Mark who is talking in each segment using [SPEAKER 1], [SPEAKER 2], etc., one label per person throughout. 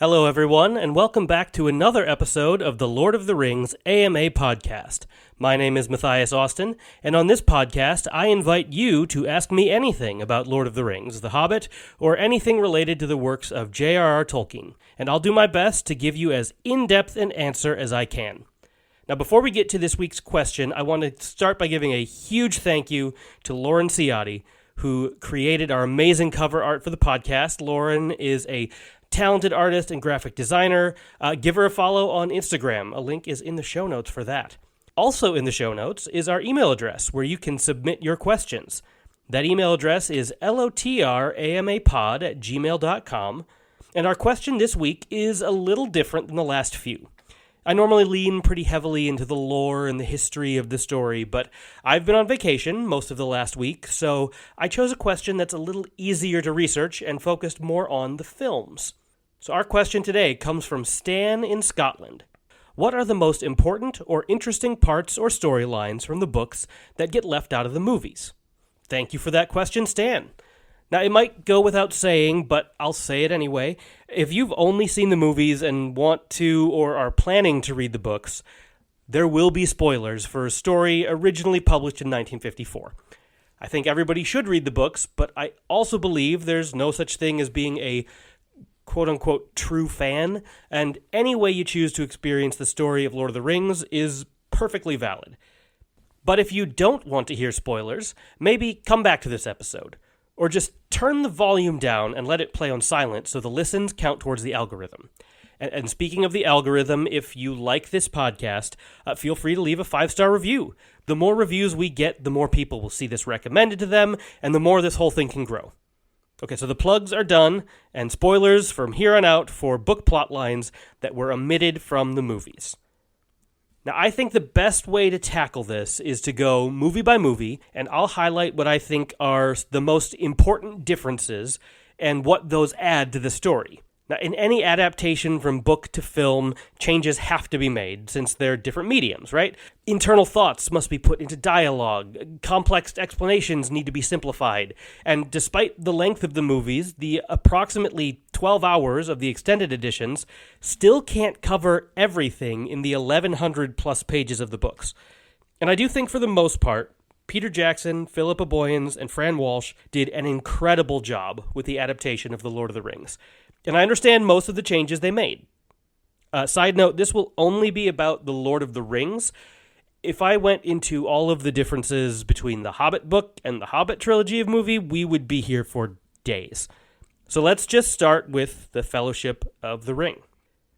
[SPEAKER 1] Hello, everyone, and welcome back to another episode of the Lord of the Rings AMA podcast. My name is Matthias Austin, and on this podcast, I invite you to ask me anything about Lord of the Rings, The Hobbit, or anything related to the works of J.R.R. Tolkien, and I'll do my best to give you as in-depth an answer as I can. Now, before we get to this week's question, I want to start by giving a huge thank you to Lauren Ciatti, who created our amazing cover art for the podcast. Lauren is a talented artist and graphic designer. Give her a follow on Instagram. A link is in the show notes for that. Also in the show notes is our email address where you can submit your questions. That email address is lotramapod@gmail.com. And our question this week is a little different than the last few. I normally lean pretty heavily into the lore and the history of the story, but I've been on vacation most of the last week, so I chose a question that's a little easier to research and focused more on the films. So our question today comes from Stan in Scotland. What are the most important or interesting parts or storylines from the books that get left out of the movies? Thank you for that question, Stan. Now, it might go without saying, but I'll say it anyway. If you've only seen the movies and want to or are planning to read the books, there will be spoilers for a story originally published in 1954. I think everybody should read the books, but I also believe there's no such thing as being a quote-unquote true fan, and any way you choose to experience the story of Lord of the Rings is perfectly valid. But if you don't want to hear spoilers, maybe come back to this episode. Or just turn the volume down and let it play on silent so the listens count towards the algorithm. And speaking of the algorithm, if you like this podcast, feel free to leave a 5-star review. The more reviews we get, the more people will see this recommended to them, and the more this whole thing can grow. Okay, so the plugs are done, and spoilers from here on out for book plot lines that were omitted from the movies. Now, I think the best way to tackle this is to go movie by movie, and I'll highlight what I think are the most important differences and what those add to the story. Now, in any adaptation from book to film, changes have to be made, since they're different mediums, right? Internal thoughts must be put into dialogue, complex explanations need to be simplified, and despite the length of the movies, the approximately 12 hours of the extended editions still can't cover everything in the 1,100 plus pages of the books. And I do think for the most part, Peter Jackson, Philippa Boyens, and Fran Walsh did an incredible job with the adaptation of The Lord of the Rings. And I understand most of the changes they made. Side note, this will only be about The Lord of the Rings. If I went into all of the differences between the Hobbit book and the Hobbit trilogy of movie, we would be here for days. So let's just start with the Fellowship of the Ring.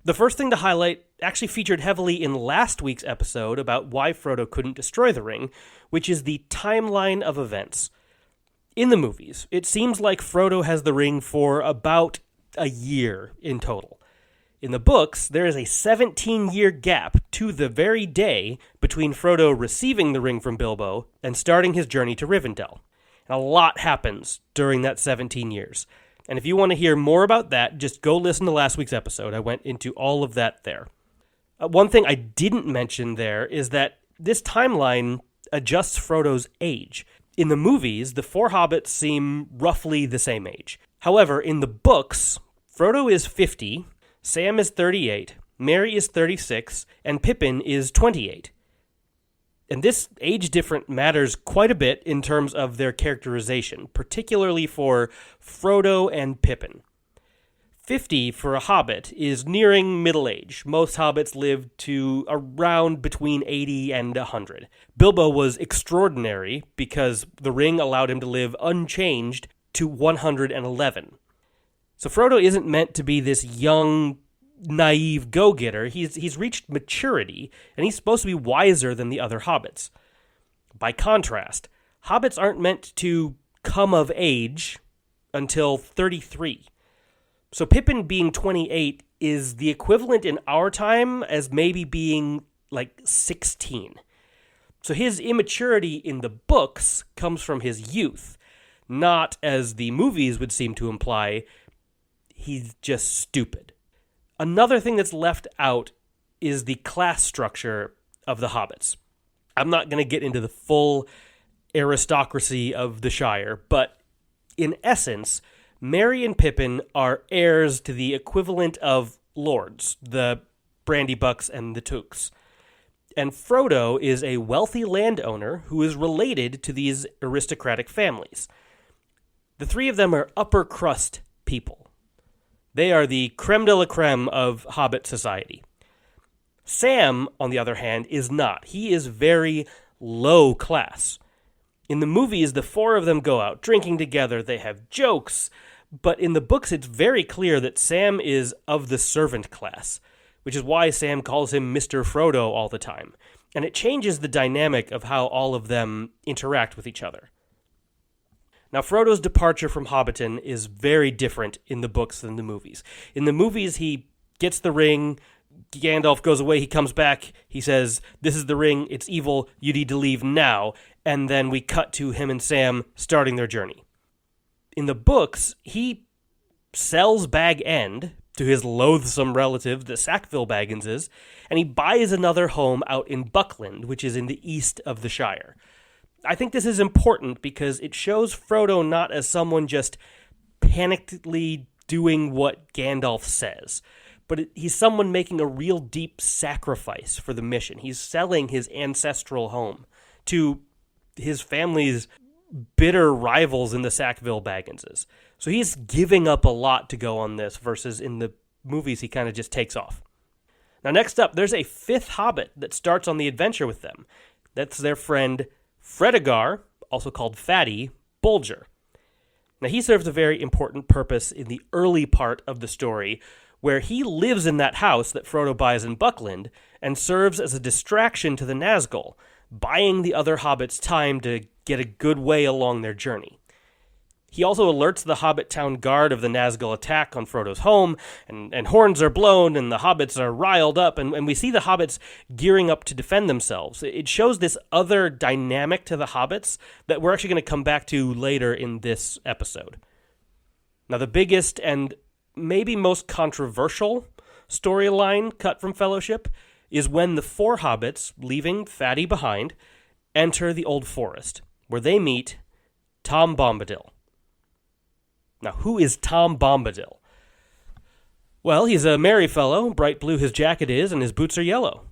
[SPEAKER 1] The first thing to highlight actually featured heavily in last week's episode about why Frodo couldn't destroy the ring, which is the timeline of events. In the movies, it seems like Frodo has the ring for about a year in total. In the books, there is a 17-year gap to the very day between Frodo receiving the ring from Bilbo and starting his journey to Rivendell. And a lot happens during that 17 years. And if you want to hear more about that, just go listen to last week's episode. I went into all of that there. One thing I didn't mention there is that this timeline adjusts Frodo's age. In the movies, the 4 hobbits seem roughly the same age. However, in the books, Frodo is 50, Sam is 38, Merry is 36, and Pippin is 28. And this age difference matters quite a bit in terms of their characterization, particularly for Frodo and Pippin. 50 for a hobbit is nearing middle age. Most hobbits lived to around between 80 and 100. Bilbo was extraordinary because the ring allowed him to live unchanged to 111. So Frodo isn't meant to be this young, naive go-getter. He's reached maturity, and he's supposed to be wiser than the other hobbits. By contrast, hobbits aren't meant to come of age until 33. So Pippin being 28 is the equivalent in our time as maybe being like 16. So his immaturity in the books comes from his youth, not, as the movies would seem to imply, he's just stupid. Another thing that's left out is the class structure of the hobbits. I'm not going to get into the full aristocracy of the Shire, but in essence, Merry and Pippin are heirs to the equivalent of lords, the Brandybucks and the Tooks. And Frodo is a wealthy landowner who is related to these aristocratic families. The three of them are upper crust people. They are the creme de la creme of Hobbit society. Sam, on the other hand, is not. He is very low class. In the movies, the four of them go out drinking together. They have jokes. But in the books, it's very clear that Sam is of the servant class, which is why Sam calls him Mr. Frodo all the time. And it changes the dynamic of how all of them interact with each other. Now, Frodo's departure from Hobbiton is very different in the books than the movies. In the movies, he gets the ring, Gandalf goes away, he comes back, he says, "This is the ring, it's evil, you need to leave now," and then we cut to him and Sam starting their journey. In the books, he sells Bag End to his loathsome relative, the Sackville Bagginses, and he buys another home out in Buckland, which is in the east of the Shire. I think this is important because it shows Frodo not as someone just panickedly doing what Gandalf says, but he's someone making a real deep sacrifice for the mission. He's selling his ancestral home to his family's bitter rivals in the Sackville Bagginses. So he's giving up a lot to go on this, versus in the movies he kind of just takes off. Now next up, there's a fifth hobbit that starts on the adventure with them. That's their friend Fredegar, also called Fatty, Bolger. Now he serves a very important purpose in the early part of the story, where he lives in that house that Frodo buys in Buckland and serves as a distraction to the Nazgul, buying the other hobbits time to get a good way along their journey. He also alerts the Hobbit town guard of the Nazgul attack on Frodo's home, and horns are blown, and the hobbits are riled up, and we see the hobbits gearing up to defend themselves. It shows this other dynamic to the hobbits that we're actually going to come back to later in this episode. Now, the biggest and maybe most controversial storyline cut from Fellowship is when the four hobbits, leaving Fatty behind, enter the Old Forest, where they meet Tom Bombadil. Now, who is Tom Bombadil? Well, he's a merry fellow, bright blue his jacket is, and his boots are yellow.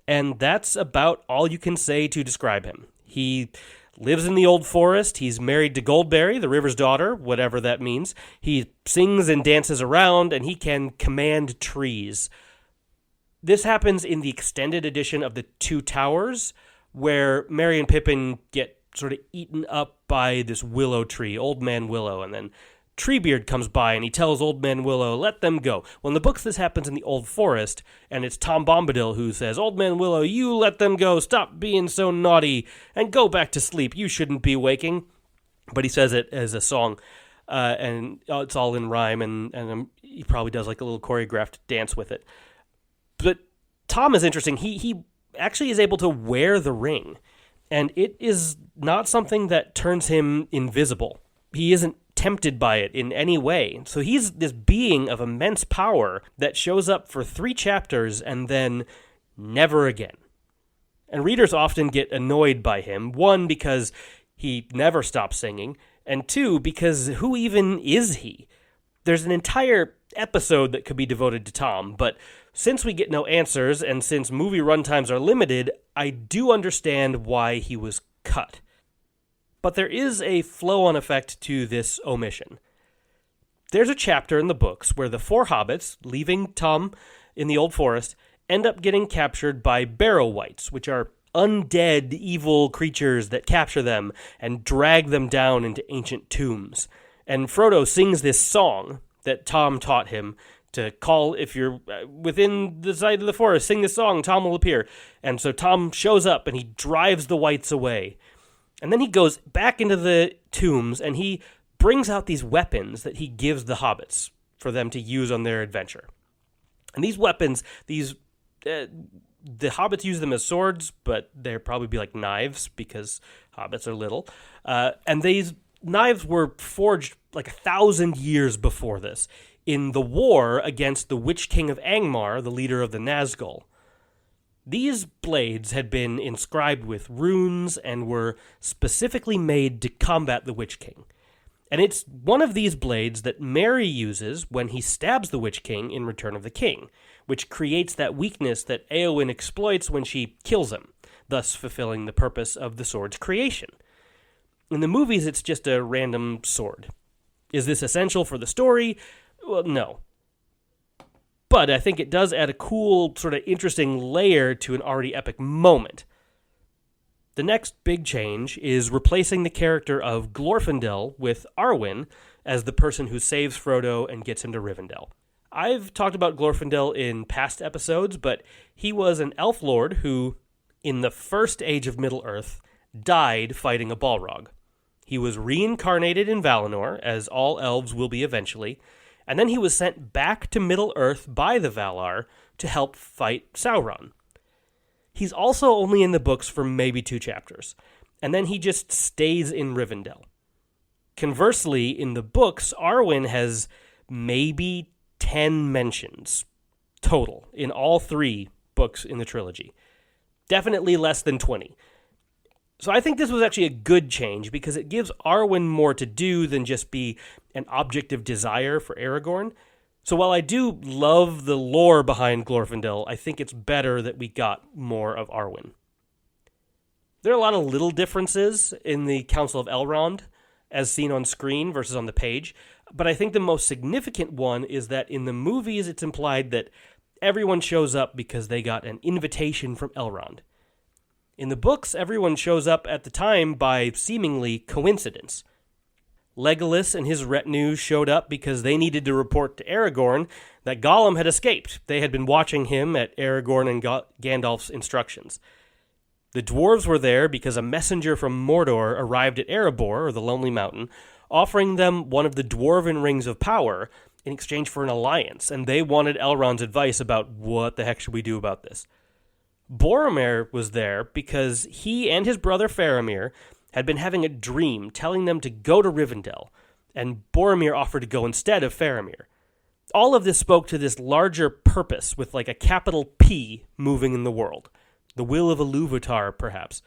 [SPEAKER 1] And that's about all you can say to describe him. He lives in the Old Forest, he's married to Goldberry, the river's daughter, whatever that means. He sings and dances around, and he can command trees. This happens in the extended edition of The Two Towers, where Merry and Pippin get sort of eaten up by this willow tree, Old Man Willow, and then Treebeard comes by and he tells Old Man Willow, "Let them go." Well, in the books, this happens in the Old Forest, and it's Tom Bombadil who says, "Old Man Willow, you let them go. Stop being so naughty and go back to sleep. You shouldn't be waking." But he says it as a song, and it's all in rhyme, and he probably does like a little choreographed dance with it. But Tom is interesting. He actually is able to wear the ring, and it is not something that turns him invisible. He isn't tempted by it in any way. So he's this being of immense power that shows up for 3 chapters and then never again. And readers often get annoyed by him, 1, because he never stops singing, and 2, because who even is he? There's an entire episode that could be devoted to Tom, but since we get no answers, and since movie runtimes are limited, I do understand why he was cut. But there is a flow-on effect to this omission. There's a chapter in the books where the 4 hobbits, leaving Tom in the Old Forest, end up getting captured by Barrow-wights, which are undead, evil creatures that capture them and drag them down into ancient tombs. And Frodo sings this song that Tom taught him to call, if you're within the sight of the forest, sing this song, Tom will appear. And so Tom shows up and he drives the wights away. And then he goes back into the tombs and he brings out these weapons that he gives the hobbits for them to use on their adventure. And these weapons, the hobbits use them as swords, but they'd probably be like knives because hobbits are little. And these knives were forged like 1,000 years before this in the war against the Witch King of Angmar, the leader of the Nazgul. These blades had been inscribed with runes and were specifically made to combat the Witch King. And it's one of these blades that Merry uses when he stabs the Witch King in Return of the King, which creates that weakness that Éowyn exploits when she kills him, thus fulfilling the purpose of the sword's creation. In the movies, it's just a random sword. Is this essential for the story? Well, no. But I think it does add a cool, sort of interesting layer to an already epic moment. The next big change is replacing the character of Glorfindel with Arwen as the person who saves Frodo and gets him to Rivendell. I've talked about Glorfindel in past episodes, but he was an elf lord who, in the first age of Middle-earth, died fighting a Balrog. He was reincarnated in Valinor, as all elves will be eventually, and then he was sent back to Middle-earth by the Valar to help fight Sauron. He's also only in the books for maybe 2 chapters, and then he just stays in Rivendell. Conversely, in the books, Arwen has maybe 10 mentions total in all 3 books in the trilogy. Definitely less than 20. So I think this was actually a good change because it gives Arwen more to do than just be an object of desire for Aragorn. So while I do love the lore behind Glorfindel, I think it's better that we got more of Arwen. There are a lot of little differences in the Council of Elrond, as seen on screen versus on the page, but I think the most significant one is that in the movies it's implied that everyone shows up because they got an invitation from Elrond. In the books, everyone shows up at the time by seemingly coincidence. Legolas and his retinue showed up because they needed to report to Aragorn that Gollum had escaped. They had been watching him at Aragorn and Gandalf's instructions. The dwarves were there because a messenger from Mordor arrived at Erebor, or the Lonely Mountain, offering them one of the dwarven rings of power in exchange for an alliance, and they wanted Elrond's advice about what the heck should we do about this. Boromir was there because he and his brother Faramir had been having a dream telling them to go to Rivendell, and Boromir offered to go instead of Faramir. All of this spoke to this larger purpose with like a capital P moving in the world. The will of Ilúvatar, perhaps.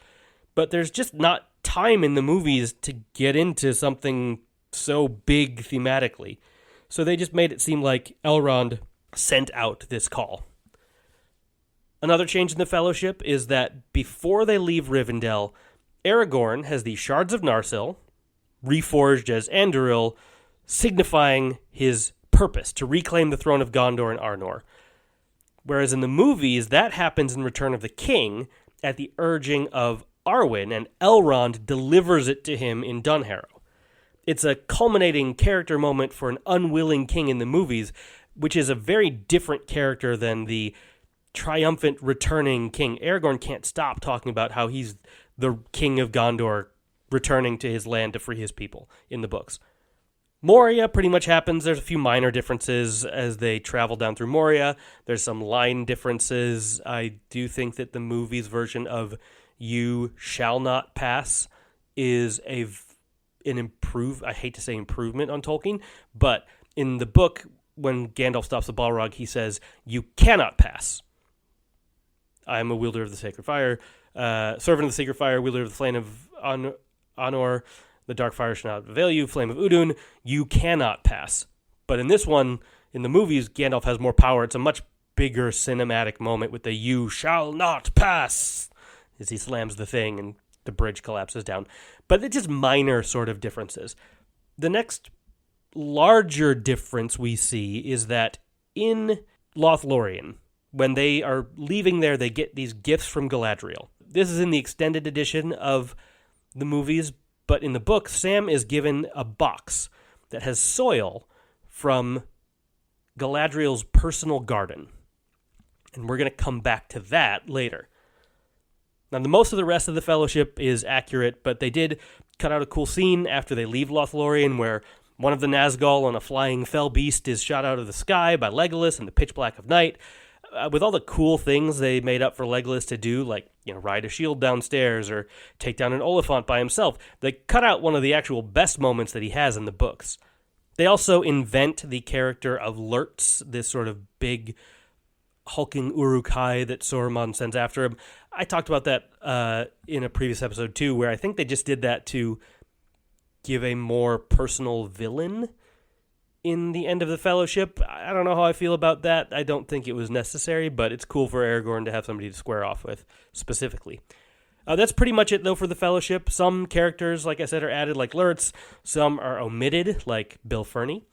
[SPEAKER 1] But there's just not time in the movies to get into something so big thematically. So they just made it seem like Elrond sent out this call. Another change in the Fellowship is that before they leave Rivendell, Aragorn has the Shards of Narsil, reforged as Andúril, signifying his purpose to reclaim the throne of Gondor and Arnor. Whereas in the movies, that happens in Return of the King at the urging of Arwen, and Elrond delivers it to him in Dunharrow. It's a culminating character moment for an unwilling king in the movies, which is a very different character than the triumphant returning king. Aragorn can't stop talking about how he's the king of Gondor returning to his land to free his people in the books. Moria pretty much happens. There's a few minor differences as they travel down through Moria. There's some line differences. I do think that the movie's version of "You shall not pass" is I hate to say improvement on Tolkien, but in the book, when Gandalf stops the Balrog, he says, "You cannot pass. I am a wielder of the sacred fire, servant of the sacred fire, wielder of the flame of Anor. The dark fire shall not avail you, flame of Udun. You cannot pass." But in this one, in the movies, Gandalf has more power. It's a much bigger cinematic moment with the "You shall not pass" as he slams the thing and the bridge collapses down. But it's just minor sort of differences. The next larger difference we see is that in Lothlorien, when they are leaving there, they get these gifts from Galadriel. This is in the extended edition of the movies, but in the book, Sam is given a box that has soil from Galadriel's personal garden. And we're going to come back to that later. Now, most of the rest of the Fellowship is accurate, but they did cut out a cool scene after they leave Lothlorien where one of the Nazgul on a flying fell beast is shot out of the sky by Legolas in the pitch black of night. With all the cool things they made up for Legolas to do, like ride a shield downstairs or take down an Oliphant by himself, they cut out one of the actual best moments that he has in the books. They also invent the character of Lurtz, this sort of big hulking Uruk-hai that Saruman sends after him. I talked about that in a previous episode too, where I think they just did that to give a more personal villain in the end of the Fellowship. I don't know how I feel about that. I don't think it was necessary, but it's cool for Aragorn to have somebody to square off with, specifically. That's pretty much it, though, for the Fellowship. Some characters, like I said, are added, like Lurtz. Some are omitted, like Bill Ferny.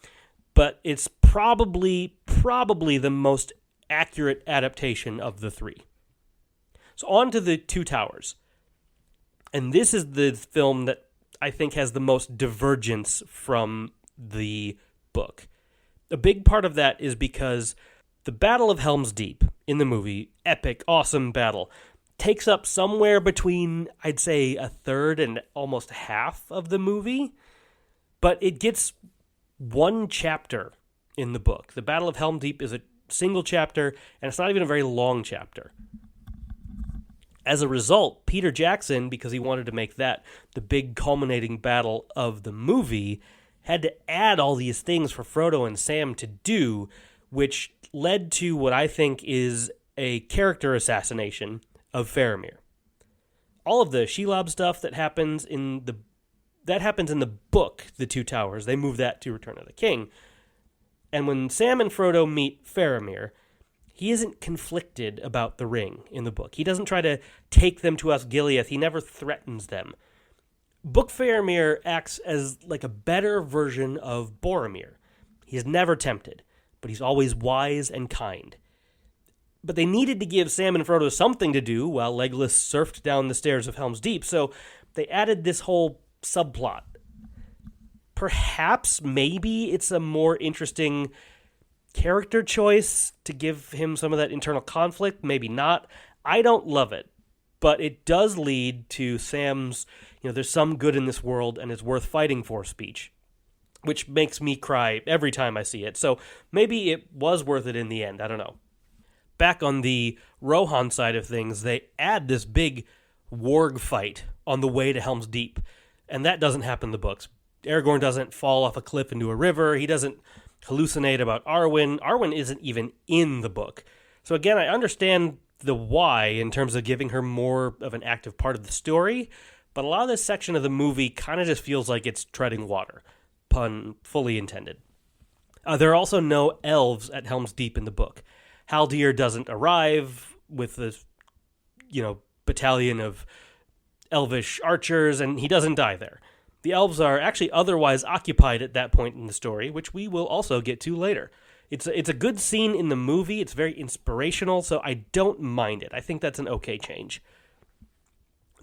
[SPEAKER 1] But it's probably the most accurate adaptation of the three. So on to the Two Towers. And this is the film that I think has the most divergence from the book. A big part of that is because the Battle of Helm's Deep in the movie, epic, awesome battle, takes up somewhere between, I'd say, a third and almost half of the movie, but it gets one chapter in the book. The Battle of Helm's Deep is a single chapter, and it's not even a very long chapter. As a result, Peter Jackson, because he wanted to make that the big culminating battle of the movie, had to add all these things for Frodo and Sam to do, which led to what I think is a character assassination of Faramir. All of the Shelob stuff that happens in the book, The Two Towers. They move that to Return of the King. And when Sam and Frodo meet Faramir, he isn't conflicted about the ring in the book. He doesn't try to take them to Osgiliath. He never threatens them. Book Faramir acts as like a better version of Boromir. He's never tempted, but he's always wise and kind. But they needed to give Sam and Frodo something to do while Legolas surfed down the stairs of Helm's Deep, so they added this whole subplot. Perhaps, maybe, it's a more interesting character choice to give him some of that internal conflict. Maybe not. I don't love it, but it does lead to Sam's, there's some good in this world and it's worth fighting for speech, which makes me cry every time I see it. So maybe it was worth it in the end. I don't know. Back on the Rohan side of things, they add this big warg fight on the way to Helm's Deep, and that doesn't happen in the books. Aragorn doesn't fall off a cliff into a river. He doesn't hallucinate about Arwen. Arwen isn't even in the book. So again, I understand the why in terms of giving her more of an active part of the story, but a lot of this section of the movie kind of just feels like it's treading water. Pun fully intended. There are also no elves at Helm's Deep in the book. Haldir doesn't arrive with the, battalion of elvish archers, and he doesn't die there. The elves are actually otherwise occupied at that point in the story, which we will also get to later. It's a good scene in the movie. It's very inspirational, so I don't mind it. I think that's an okay change.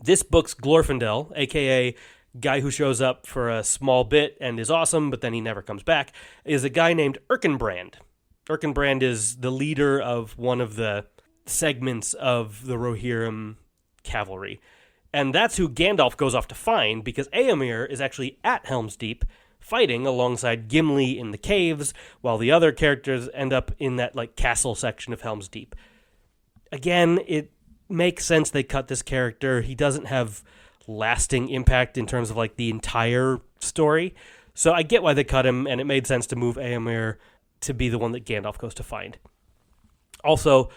[SPEAKER 1] This book's Glorfindel, a.k.a. guy who shows up for a small bit and is awesome, but then he never comes back, is a guy named Erkenbrand. Erkenbrand is the leader of one of the segments of the Rohirrim cavalry. And that's who Gandalf goes off to find, because Éomer is actually at Helm's Deep, fighting alongside Gimli in the caves, while the other characters end up in that castle section of Helm's Deep. Again, it makes sense they cut this character. He doesn't have lasting impact in terms of the entire story. So I get why they cut him, and it made sense to move Éomer to be the one that Gandalf goes to find. Also,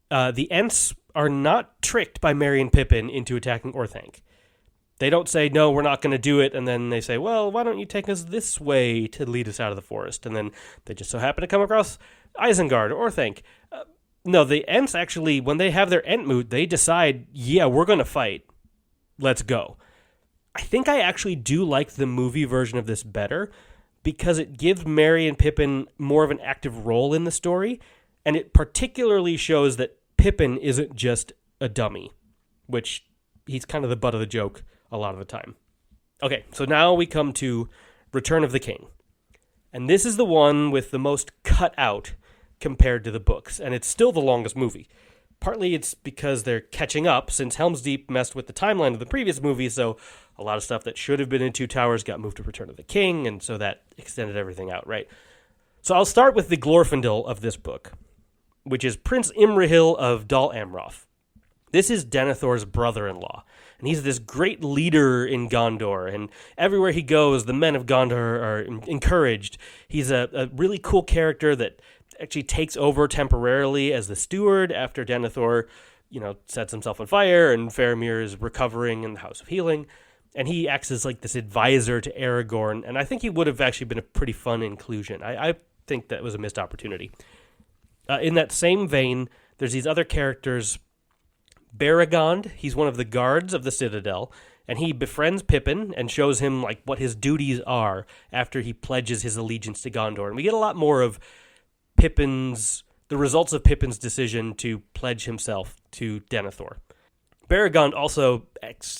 [SPEAKER 1] the Ents are not tricked by Merry and Pippin into attacking Orthanc. They don't say, no, we're not going to do it, and then they say, well, why don't you take us this way to lead us out of the forest? And then they just so happen to come across Isengard or Orthanc. No, the Ents actually, when they have their Entmoot, they decide, yeah, we're going to fight. Let's go. I think I actually do like the movie version of this better, because it gives Merry and Pippin more of an active role in the story, and it particularly shows that Pippin isn't just a dummy, which he's kind of the butt of the joke a lot of the time. Okay, so now we come to Return of the King. And this is the one with the most cut out compared to the books, and it's still the longest movie. Partly it's because they're catching up, since Helm's Deep messed with the timeline of the previous movie, so a lot of stuff that should have been in Two Towers got moved to Return of the King, and so that extended everything out, right? So I'll start with the Glorfindel of this book, which is Prince Imrahil of Dol Amroth. This is Denethor's brother-in-law, and he's this great leader in Gondor, and everywhere he goes, the men of Gondor are encouraged. He's a really cool character that actually takes over temporarily as the steward after Denethor, sets himself on fire, and Faramir is recovering in the House of Healing. and he acts as like this advisor to Aragorn, and I think he would have actually been a pretty fun inclusion. I think that was a missed opportunity. In that same vein, there's these other characters. Baragond, he's one of the guards of the Citadel, and he befriends Pippin and shows him like what his duties are after he pledges his allegiance to Gondor. And we get a lot more of the results of Pippin's decision to pledge himself to Denethor. Baragond also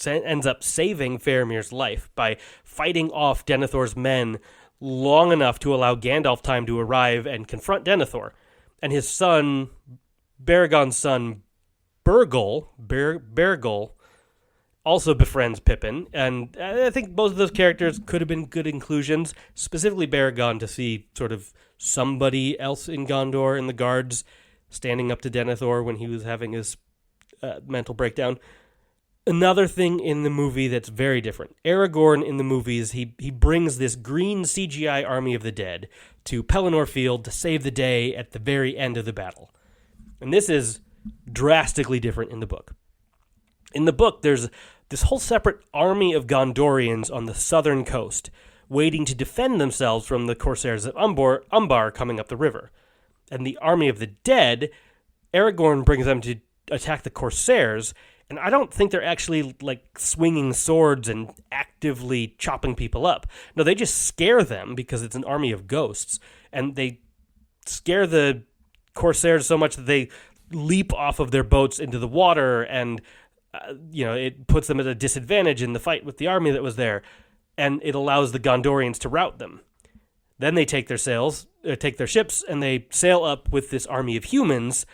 [SPEAKER 1] ends up saving Faramir's life by fighting off Denethor's men long enough to allow Gandalf time to arrive and confront Denethor. And his son, Baragond's son, Bergol, also befriends Pippin, and I think both of those characters could have been good inclusions, specifically Baragond to see sort of somebody else in Gondor in the guards standing up to Denethor when he was having his mental breakdown. Another thing in the movie that's very different. Aragorn in the movies, he brings this green CGI army of the dead to Pelennor Field to save the day at the very end of the battle. And this is drastically different in the book. In the book, there's this whole separate army of Gondorians on the southern coast, waiting to defend themselves from the Corsairs of Umbar coming up the river. And the army of the dead, Aragorn brings them to attack the Corsairs, and I don't think they're actually like swinging swords and actively chopping people up. No, they just scare them because it's an army of ghosts, and they scare the Corsairs so much that they leap off of their boats into the water, and it puts them at a disadvantage in the fight with the army that was there, and it allows the Gondorians to rout them. Then they take their ships, and they sail up with this army of humans,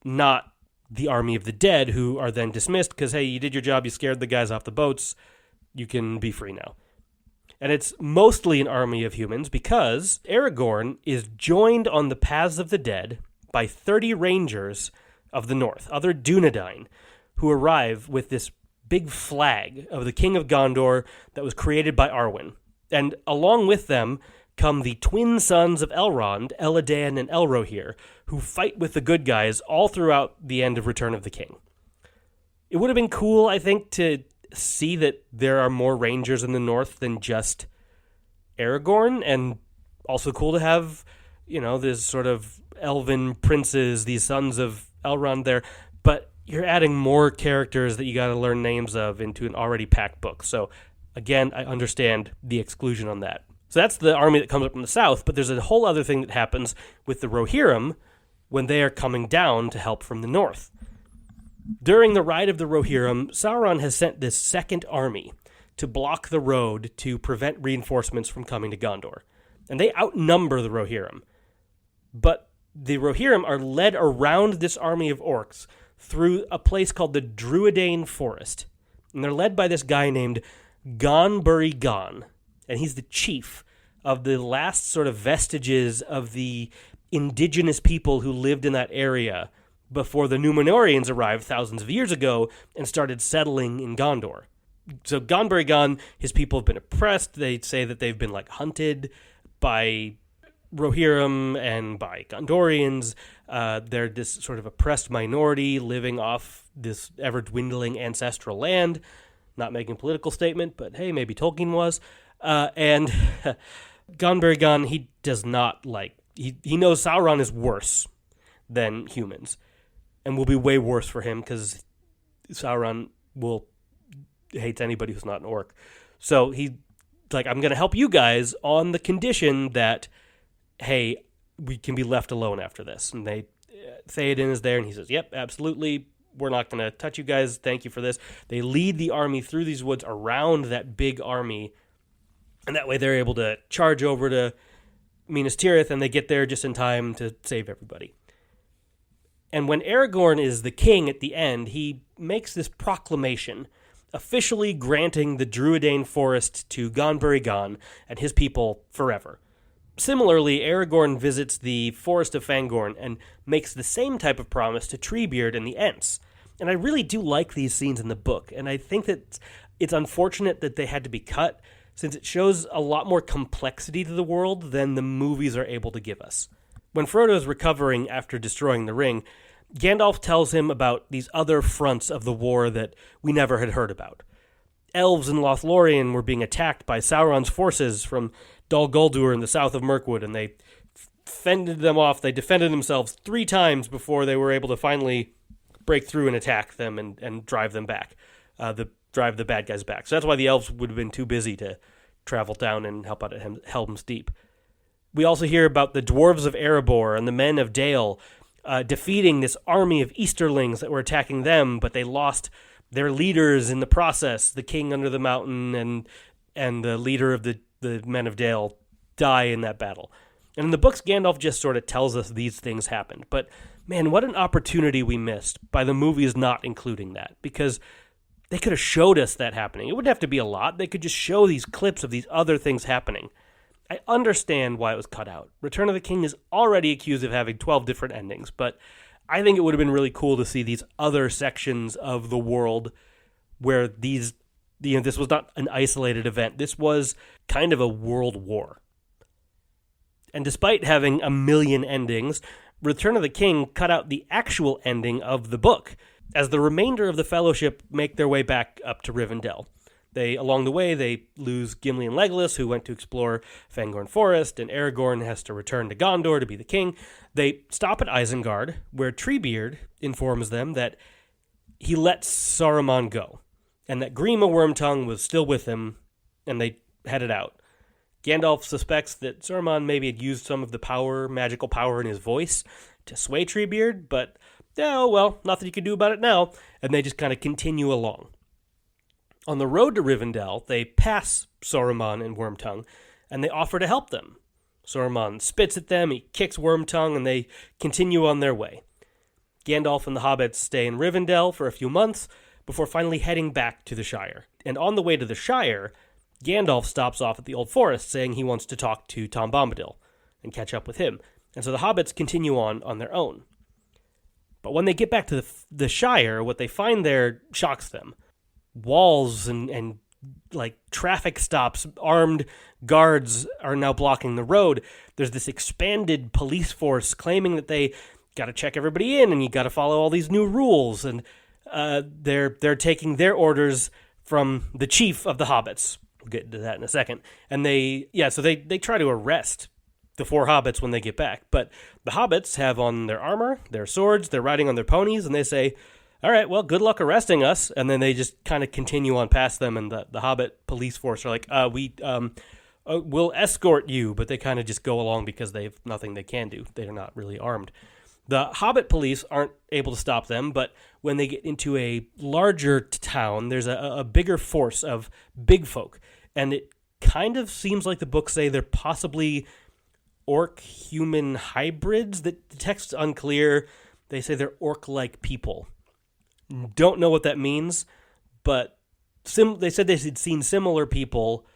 [SPEAKER 1] not the army of the dead, who are then dismissed because, hey, you did your job, you scared the guys off the boats, you can be free now. And it's mostly an army of humans because Aragorn is joined on the paths of the dead by 30 rangers of the north, other Dunedain, who arrive with this big flag of the King of Gondor that was created by Arwen. And along with them come the twin sons of Elrond, Eladan and Elrohir, who fight with the good guys all throughout the end of Return of the King. It would have been cool, I think, to see that there are more rangers in the north than just Aragorn, and also cool to have, this sort of elven princes, these sons of Elrond there, but you're adding more characters that you got to learn names of into an already packed book. So, again, I understand the exclusion on that. So that's the army that comes up from the south, but there's a whole other thing that happens with the Rohirrim when they are coming down to help from the north. During the ride of the Rohirrim, Sauron has sent this second army to block the road to prevent reinforcements from coming to Gondor. And they outnumber the Rohirrim. But the Rohirrim are led around this army of orcs through a place called the Druidain Forest. And they're led by this guy named Gon-Buri-Gon. And he's the chief of the last sort of vestiges of the indigenous people who lived in that area before the Númenóreans arrived thousands of years ago and started settling in Gondor. So Gon-Buri-Gon, his people have been oppressed. They say that they've been hunted by Rohirrim and by Gondorians. They're this sort of oppressed minority living off this ever-dwindling ancestral land. Not making a political statement, but hey, maybe Tolkien was. And Gon-Buri-Gon, he does not he knows Sauron is worse than humans and will be way worse for him because Sauron hates anybody who's not an orc. So he's like, I'm going to help you guys on the condition that, hey, we can be left alone after this. And Theoden is there and he says, yep, absolutely. We're not going to touch you guys. Thank you for this. They lead the army through these woods around that big army. And that way they're able to charge over to Minas Tirith, and they get there just in time to save everybody. And when Aragorn is the king at the end, he makes this proclamation officially granting the Druidain Forest to Gon-Buri-Gon and his people forever. Similarly, Aragorn visits the Forest of Fangorn and makes the same type of promise to Treebeard and the Ents. And I really do like these scenes in the book, and I think that it's unfortunate that they had to be cut, since it shows a lot more complexity to the world than the movies are able to give us. When Frodo is recovering after destroying the ring, Gandalf tells him about these other fronts of the war that we never had heard about. elves in Lothlorien were being attacked by Sauron's forces from Dol Guldur in the south of Mirkwood, and they fended them off. They defended themselves 3 times before they were able to finally break through and attack them and drive them back, drive the bad guys back. So that's why the elves would have been too busy to travel down and help out at Helm's Deep. We also hear about the dwarves of Erebor and the men of Dale defeating this army of Easterlings that were attacking them, but they lost their leaders in the process. The king under the mountain and the leader of the men of Dale die in that battle. And in the books, Gandalf just sort of tells us these things happened. But man, what an opportunity we missed by the movies not including that, because they could have showed us that happening. It wouldn't have to be a lot. They could just show these clips of these other things happening. I understand why it was cut out. Return of the King is already accused of having 12 different endings, but I think it would have been really cool to see these other sections of the world where this was not an isolated event. This was kind of a world war. And despite having a million endings, Return of the King cut out the actual ending of the book, as the remainder of the Fellowship make their way back up to Rivendell. Along the way, they lose Gimli and Legolas, who went to explore Fangorn Forest, and Aragorn has to return to Gondor to be the king. They stop at Isengard, where Treebeard informs them that he lets Saruman go, and that Grima Wormtongue was still with him, and they headed out. Gandalf suspects that Saruman maybe had used some of the magical power in his voice to sway Treebeard, but, oh well, nothing you can do about it now, and they just kind of continue along. On the road to Rivendell, they pass Saruman and Wormtongue, and they offer to help them. Saruman spits at them, he kicks Wormtongue, and they continue on their way. Gandalf and the hobbits stay in Rivendell for a few months before finally heading back to the Shire. And on the way to the Shire, Gandalf stops off at the Old Forest, saying he wants to talk to Tom Bombadil and catch up with him. And so the hobbits continue on their own. But when they get back to the Shire, what they find there shocks them. Walls and like traffic stops, armed guards are now blocking the road. There's this expanded police force claiming that they got to check everybody in and you got to follow all these new rules. And they're taking their orders from the chief of the hobbits. We'll get into that in a second. And they try to arrest the 4 hobbits when they get back. But the hobbits have on their armor, their swords, they're riding on their ponies, and they say, all right, well, good luck arresting us. And then they just kind of continue on past them, and the Hobbit police force are like, we'll escort you, but they kind of just go along because they have nothing they can do. They are not really armed. The Hobbit police aren't able to stop them, but when they get into a larger town, there's a bigger force of big folk, and it kind of seems like the books say they're possibly orc-human hybrids. The text's unclear. They say they're orc-like people. Don't know what that means, but they said they had seen similar people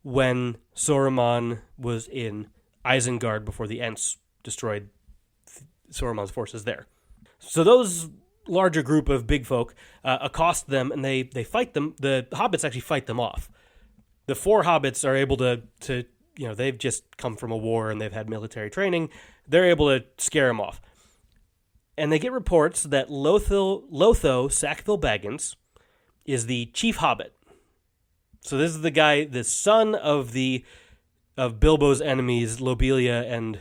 [SPEAKER 1] when Saruman was in Isengard before the Ents destroyed Saruman's forces there. So those larger group of big folk accost them, and they fight them. The hobbits actually fight them off. The 4 hobbits are able to they've just come from a war and they've had military training. They're able to scare them off. And they get reports that Lotho Sackville Baggins is the chief hobbit. So this is the guy, the son of Bilbo's enemies, Lobelia and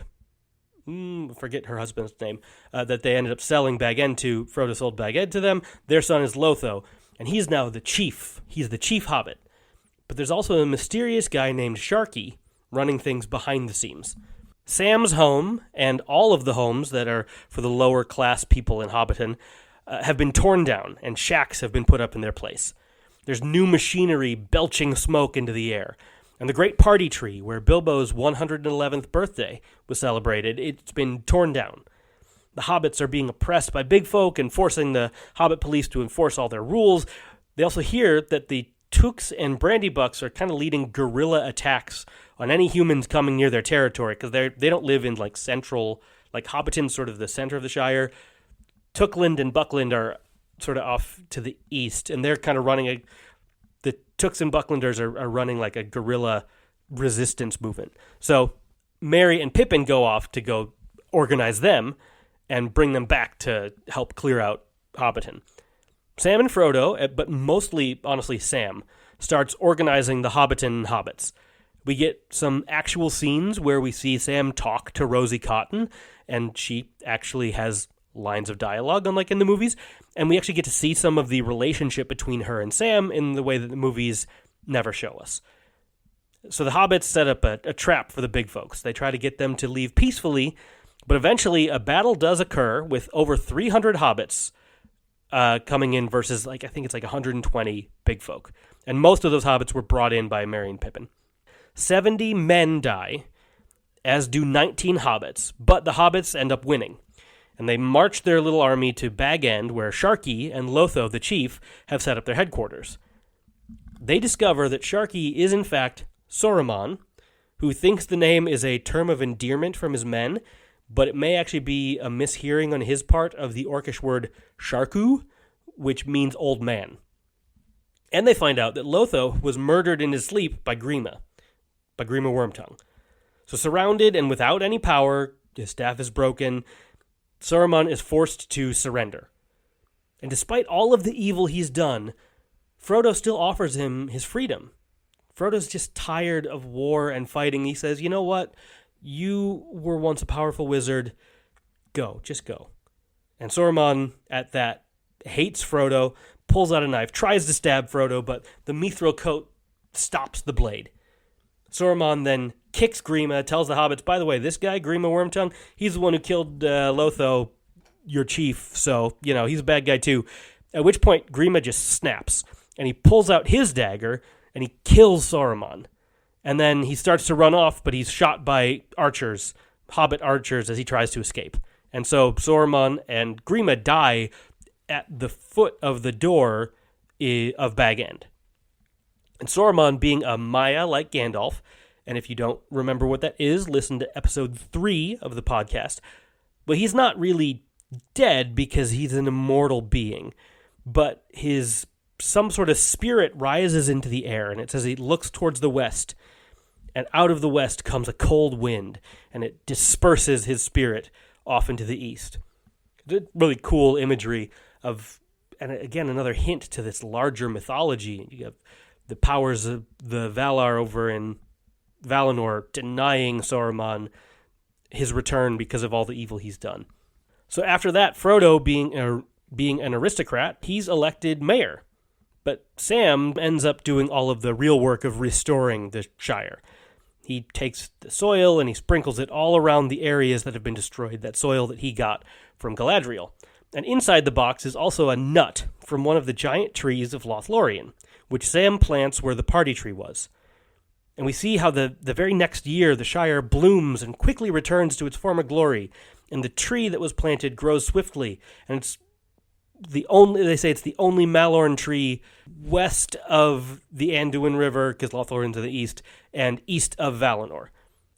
[SPEAKER 1] forget her husband's name, that they ended up selling Bag End to. Frodo sold Bag End to them. Their son is Lotho, and he's now the chief. He's the chief hobbit. But there's also a mysterious guy named Sharky running things behind the scenes. Sam's home and all of the homes that are for the lower class people in Hobbiton have been torn down, and shacks have been put up in their place. There's new machinery belching smoke into the air. And the great party tree, where Bilbo's 111th birthday was celebrated, it's been torn down. The hobbits are being oppressed by big folk and forcing the hobbit police to enforce all their rules. They also hear that the Tooks and Brandybucks are kind of leading guerrilla attacks on any humans coming near their territory, because they don't live in like central, like Hobbiton's sort of the center of the Shire. Tookland and Buckland are sort of off to the east, and they're kind of running the Tooks and Bucklanders are running like a guerrilla resistance movement. So Merry and Pippin go off to go organize them and bring them back to help clear out Hobbiton. Sam and Frodo, but mostly, honestly, Sam. starts organizing the Hobbiton hobbits. We get some actual scenes where we see Sam talk to Rosie Cotton, and she actually has lines of dialogue, unlike in the movies, and we actually get to see some of the relationship between her and Sam in the way that the movies never show us. So the hobbits set up a trap for the big folks. They try to get them to leave peacefully, but eventually a battle does occur with over 300 hobbits coming in versus, I think it's 120 big folk. And most of those hobbits were brought in by Merry and Pippin. 70 men die, as do 19 hobbits, but the hobbits end up winning. And they march their little army to Bag End, where Sharky and Lotho, the chief, have set up their headquarters. They discover that Sharky is, in fact, Saruman, who thinks the name is a term of endearment from his men, but it may actually be a mishearing on his part of the Orcish word Sharku, which means old man. And they find out that Lotho was murdered in his sleep by Grima Wormtongue. So surrounded and without any power, his staff is broken, Saruman is forced to surrender. And despite all of the evil he's done, Frodo still offers him his freedom. Frodo's just tired of war and fighting. He says, you know what? You were once a powerful wizard. Go, just go. And Saruman, at that, hates Frodo, pulls out a knife, tries to stab Frodo, but the mithril coat stops the blade. Saruman then kicks Grima, tells the hobbits, by the way, this guy, Grima Wormtongue, he's the one who killed Lotho, your chief, so, he's a bad guy too. At which point, Grima just snaps, and he pulls out his dagger, and he kills Saruman. And then he starts to run off, but he's shot by archers, hobbit archers, as he tries to escape. And so Saruman and Grima die at the foot of the door of Bag End. And Saruman, being a Maya like Gandalf, and if you don't remember what that is, listen to episode 3 of the podcast, but he's not really dead because he's an immortal being, but some sort of spirit rises into the air, and it says he looks towards the west, and out of the west comes a cold wind, and it disperses his spirit off into the east. It's really cool imagery of, and again, another hint to this larger mythology. You have the powers of the Valar over in Valinor denying Saruman his return because of all the evil he's done. So after that, Frodo, being an aristocrat, he's elected mayor. But Sam ends up doing all of the real work of restoring the Shire. He takes the soil and he sprinkles it all around the areas that have been destroyed, that soil that he got from Galadriel. And inside the box is also a nut from one of the giant trees of Lothlorien, which Sam plants where the party tree was. And we see how the very next year the Shire blooms and quickly returns to its former glory, and the tree that was planted grows swiftly, and they say it's the only Malorn tree west of the Anduin River, because Lothlorien's to the east, and east of Valinor.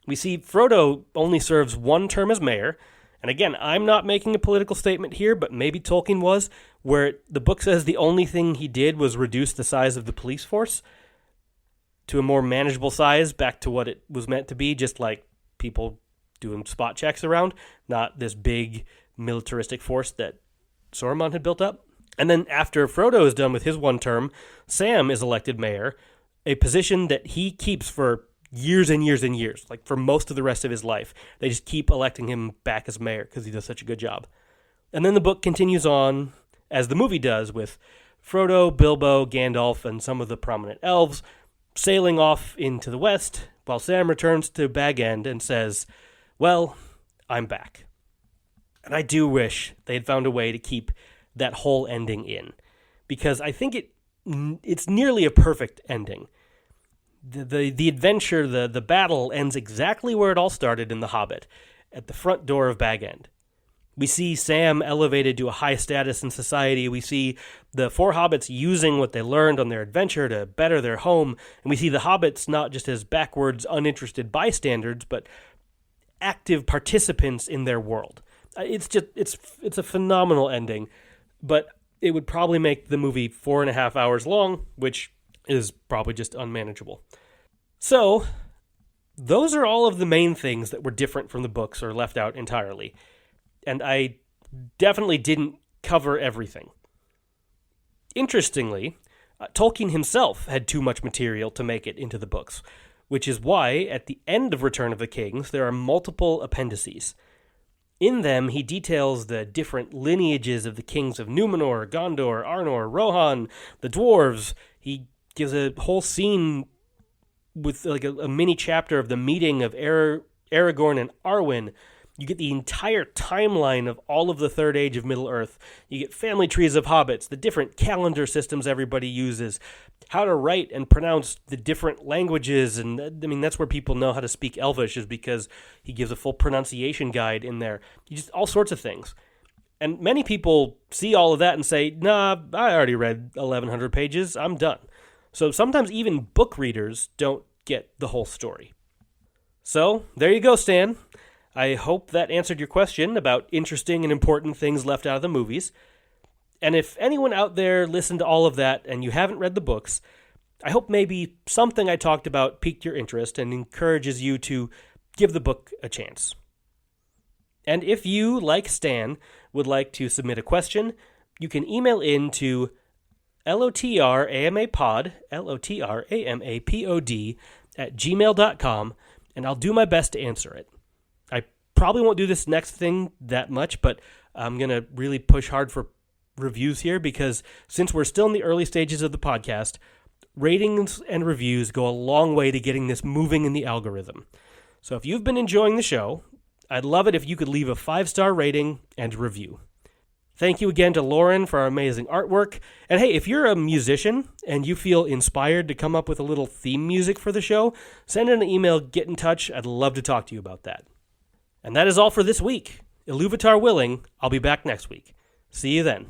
[SPEAKER 1] We see Frodo only serves one term as mayor, and again, I'm not making a political statement here, but maybe Tolkien was, where the book says the only thing he did was reduce the size of the police force to a more manageable size, back to what it was meant to be, just like people doing spot checks around, not this big militaristic force that Saruman had built up. And then after Frodo is done with his one term, Sam is elected mayor, a position that he keeps for years and years and years, like for most of the rest of his life. They just keep electing him back as mayor because he does such a good job. And then the book continues on, as the movie does, with Frodo, Bilbo, Gandalf, and some of the prominent elves sailing off into the west, while Sam returns to Bag End and says, well, I'm back. And I do wish they had found a way to keep that whole ending in, because I think it's nearly a perfect ending. The adventure, the battle ends exactly where it all started in The Hobbit, at the front door of Bag End. We see Sam elevated to a high status in society. We see the four hobbits using what they learned on their adventure to better their home. And we see the hobbits not just as backwards, uninterested bystanders, but active participants in their world. It's a phenomenal ending, but it would probably make the movie 4.5 hours long, which is probably just unmanageable. So, those are all of the main things that were different from the books or left out entirely. And I definitely didn't cover everything. Interestingly, Tolkien himself had too much material to make it into the books, which is why, at the end of Return of the Kings, there are multiple appendices. In them, he details the different lineages of the kings of Numenor, Gondor, Arnor, Rohan, the dwarves. He gives a whole scene with like a mini chapter of the meeting of Aragorn and Arwen. You get the entire timeline of all of the Third Age of Middle-earth. You get family trees of hobbits, the different calendar systems everybody uses, how to write and pronounce the different languages, and that's where people know how to speak Elvish, is because he gives a full pronunciation guide in there. Just all sorts of things. And many people see all of that and say, nah, I already read 1,100 pages, I'm done. So sometimes even book readers don't get the whole story. So, there you go, Stan. I hope that answered your question about interesting and important things left out of the movies. And if anyone out there listened to all of that and you haven't read the books, I hope maybe something I talked about piqued your interest and encourages you to give the book a chance. And if you, like Stan, would like to submit a question, you can email in to LOTRAMAPOD, LOTRAMAPOD, @gmail.com, and I'll do my best to answer it. I probably won't do this next thing that much, but I'm going to really push hard for reviews here because since we're still in the early stages of the podcast, ratings and reviews go a long way to getting this moving in the algorithm. So if you've been enjoying the show, I'd love it if you could leave a 5-star rating and review. Thank you again to Lauren for our amazing artwork. And hey, if you're a musician and you feel inspired to come up with a little theme music for the show, send in an email, get in touch. I'd love to talk to you about that. And that is all for this week. Iluvatar willing, I'll be back next week. See you then.